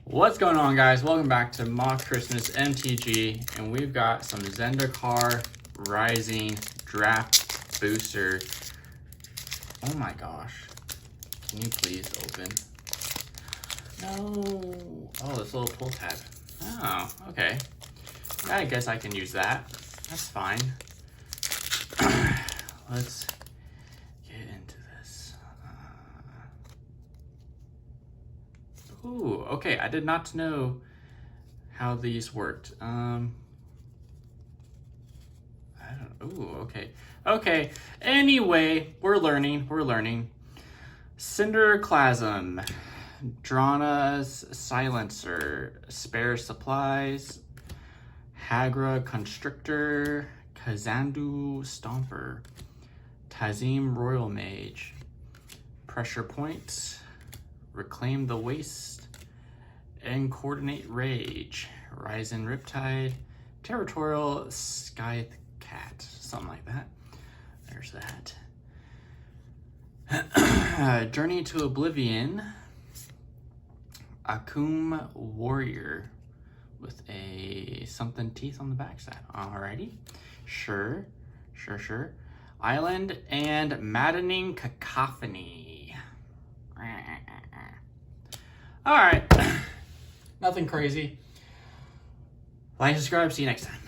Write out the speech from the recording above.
What's going on, guys? Welcome back to MocKristmas MTG, and we've got some Zendikar Rising Draft Booster. Oh my gosh. Can you please open? No. Oh, this little pull tab. Oh, okay. I guess I can use that. That's fine. Let's get into this. Ooh, okay. I did not know how these worked. I don't. Ooh, okay. Okay. Anyway, we're learning. Cinderclasm, Drana's Silencer, Spare Supplies, Hagra Constrictor, Kazandu Stomper, Tazim Royal Mage, Pressure Point, Reclaim the Waste, and Coordinate Rage, Ryzen Riptide, Territorial Scythe Cat, something like that. There's that. Journey to Oblivion, Akum Warrior with a something teeth on the backside. Alrighty, sure. Island and Maddening Cacophony. Alright, nothing crazy. Like, subscribe, see you next time.